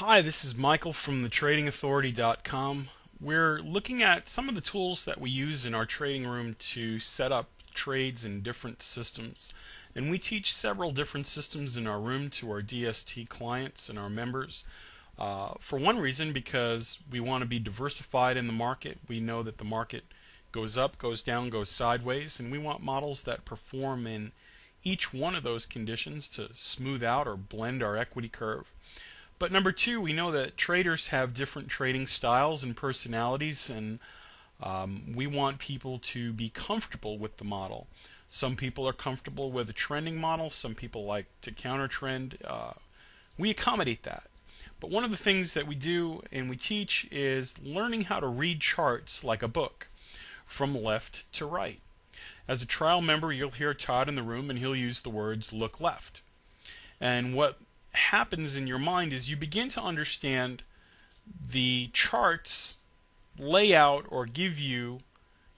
Hi, this is Michael from thetradingauthority.com. We're looking at some of the tools that we use in our trading room to set up trades in different systems. And we teach several different systems in our room to our DST clients and our members. For one reason, because we want to be diversified in the market. We know that the market goes up, goes down, goes sideways, and we want models that perform in each one of those conditions to smooth out or blend our equity curve. But number two, we know that traders have different trading styles and personalities, and we want people to be comfortable with the model. Some people are comfortable with a trending model. Some people like to counter trend. We accommodate that. But one of the things that we do and we teach is learning how to read charts like a book, from left to right. As a trial member, you'll hear Todd in the room, and he'll use the words "look left." And what happens in your mind is you begin to understand the charts lay out or give you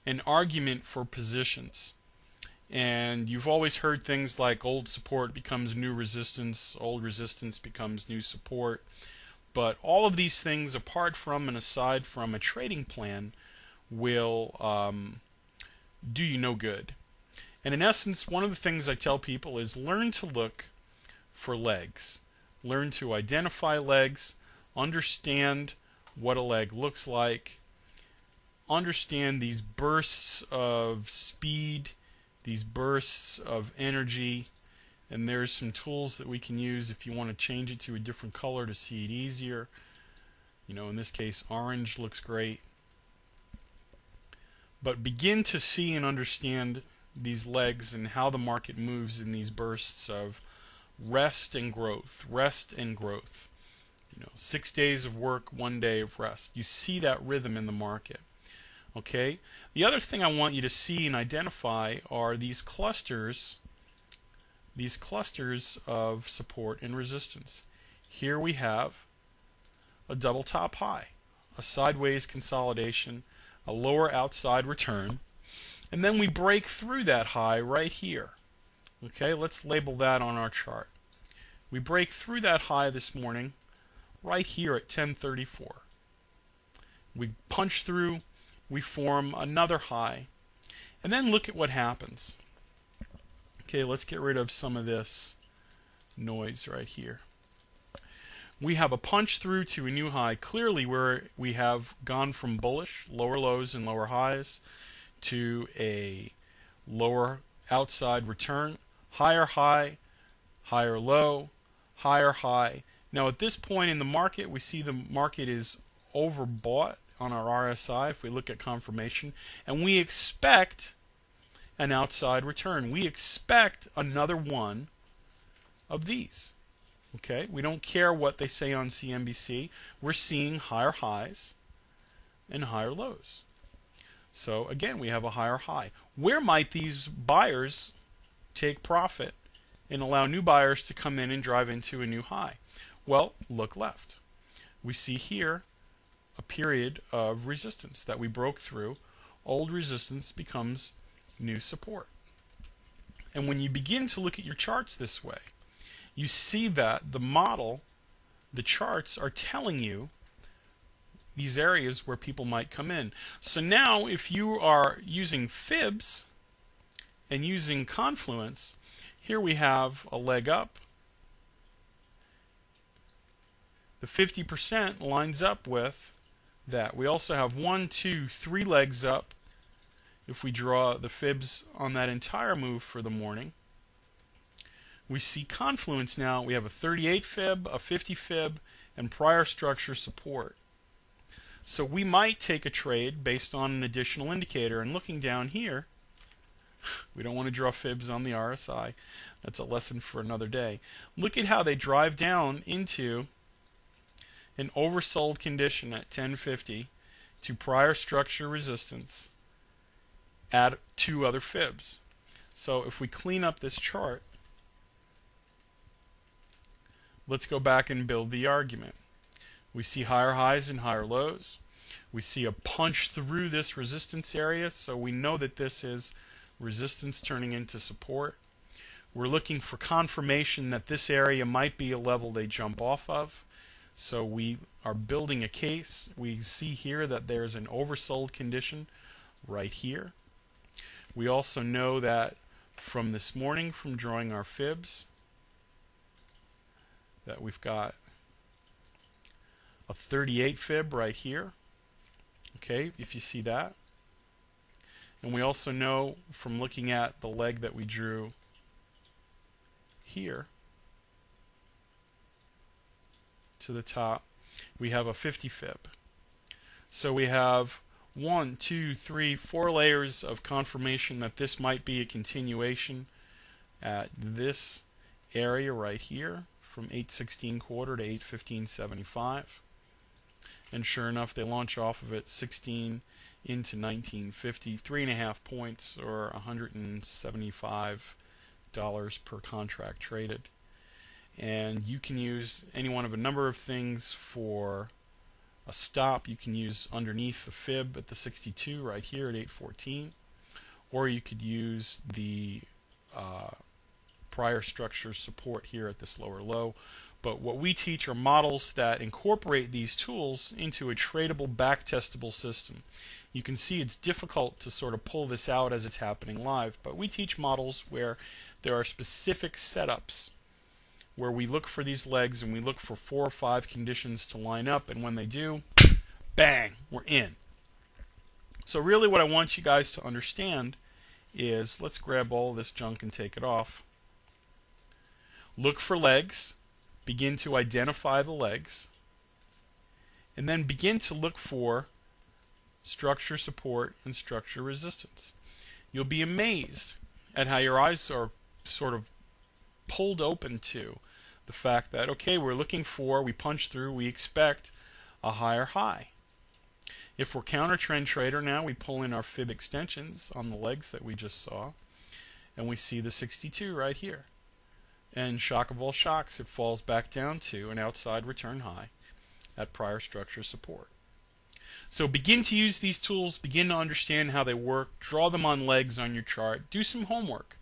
an argument for positions. And you've always heard things like old support becomes new resistance, old resistance becomes new support. But all of these things, apart from and aside from a trading plan, will do you no good. And in essence, one of the things I tell people is learn to look for legs. Learn to identify legs, understand what a leg looks like, understand these bursts of speed, these bursts of energy, and there's some tools that we can use if you want to change it to a different color to see it easier. You know, in this case, orange looks great. But begin to see and understand these legs and how the market moves in these bursts of rest and growth, rest and growth. 6 days of work, 1 day of rest. You see that rhythm in the market. Okay? The other thing I want you to see and identify are these clusters of support and resistance. Here we have a double top high, a sideways consolidation, a lower outside return, and then we break through that high right here. Okay, let's label that on our chart. We break through that high this morning right here at 1034. We punch through, we form another high, and then look at what happens. Okay, let's get rid of some of this noise right here. We have a punch through to a new high, clearly where we have gone from bullish, lower lows and lower highs, to a lower outside return, higher high, higher low, higher high. Now at this point in the market, we see the market is overbought on our RSI if we look at confirmation, and we expect an outside return. We expect another one of these. Okay, we don't care what they say on CNBC. We're seeing higher highs and higher lows. So again, we have a higher high. Where might these buyers take profit and allow new buyers to come in and drive into a new high? Well, look left. We see here a period of resistance that we broke through. Old resistance becomes new support. And when you begin to look at your charts this way, you see that the model, the charts, are telling you these areas where people might come in. So now if you are using fibs and using confluence, here we have a leg up. The 50% lines up with that. We also have 1, 2, 3 legs up if we draw the fibs on that entire move for the morning. We see confluence now. We have a 38 fib, a 50 fib, and prior structure support. So we might take a trade based on an additional indicator. And looking down here, we don't want to draw fibs on the RSI. That's a lesson for another day. Look at how they drive down into an oversold condition at 1050 to prior structure resistance at 2 other fibs. So if we clean up this chart, let's go back and build the argument. We see higher highs and higher lows. We see a punch through this resistance area, so we know that this is resistance turning into support. We're looking for confirmation that this area might be a level they jump off of. So we are building a case. We see here that there's an oversold condition right here. We also know that from this morning, from drawing our fibs, that we've got a 38 fib right here. Okay, if you see that. And we also know from looking at the leg that we drew here to the top, we have a 50 fib. So we have 1, 2, 3, 4 layers of confirmation that this might be a continuation at this area right here from 816 quarter to 815.75. And sure enough, they launch off of it 16 into 1950, 3.5 points, or $175 per contract traded. And you can use any one of a number of things for a stop. You can use underneath the fib at the 62 right here at 814, or you could use the prior structure support here at this lower low. But what we teach are models that incorporate these tools into a tradable, back-testable system. You can see it's difficult to sort of pull this out as it's happening live, but we teach models where there are specific setups where we look for these legs and we look for 4 or 5 conditions to line up, and when they do, bang, we're in. So really what I want you guys to understand is, let's grab all this junk and take it off. Look for legs. Begin to identify the legs, and then begin to look for structure support and structure resistance. You'll be amazed at how your eyes are sort of pulled open to the fact that, okay, we're looking for, we punch through, we expect a higher high. If we're counter trend trader now, we pull in our fib extensions on the legs that we just saw, and we see the 62 right here. And shock of all shocks, it falls back down to an outside return high at prior structure support. So begin to use these tools, begin to understand how they work, draw them on legs on your chart, do some homework.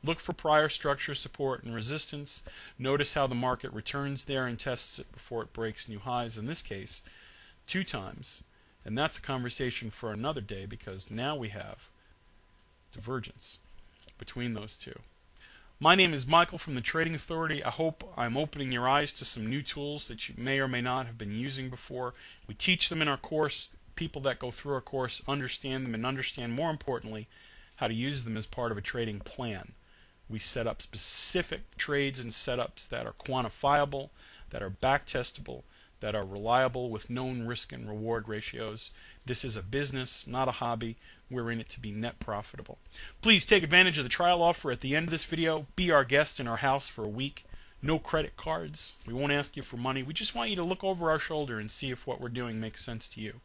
Look for prior structure support and resistance. Notice how the market returns there and tests it before it breaks new highs, in this case 2 times. And that's a conversation for another day, because now we have divergence between those two. My name is Michael from the Trading Authority. I hope I'm opening your eyes to some new tools that you may or may not have been using before. We teach them in our course. People that go through our course understand them, and understand, more importantly, how to use them as part of a trading plan. We set up specific trades and setups that are quantifiable, that are back-testable, that are reliable with known risk and reward ratios. This is a business, not a hobby. We're in it to be net profitable. Please take advantage of the trial offer at the end of this video. Be our guest in our house for a week. No credit cards. We won't ask you for money. We just want you to look over our shoulder and see if what we're doing makes sense to you.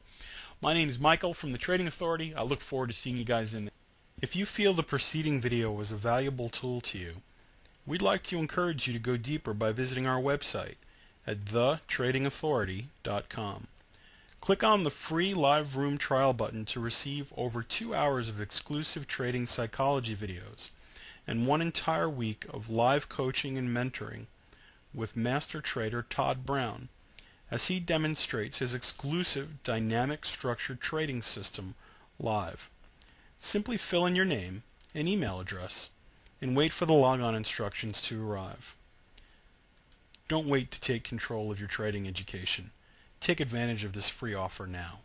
My name is Michael from the Trading Authority. I look forward to seeing you guys in there. If you feel the preceding video was a valuable tool to you, we'd like to encourage you to go deeper by visiting our website at thetradingauthority.com. Click on the free live room trial button to receive over 2 hours of exclusive trading psychology videos and 1 entire week of live coaching and mentoring with master trader Todd Brown as he demonstrates his exclusive dynamic structured trading system live. Simply fill in your name and email address and wait for the logon instructions to arrive. Don't wait to take control of your trading education. Take advantage of this free offer now.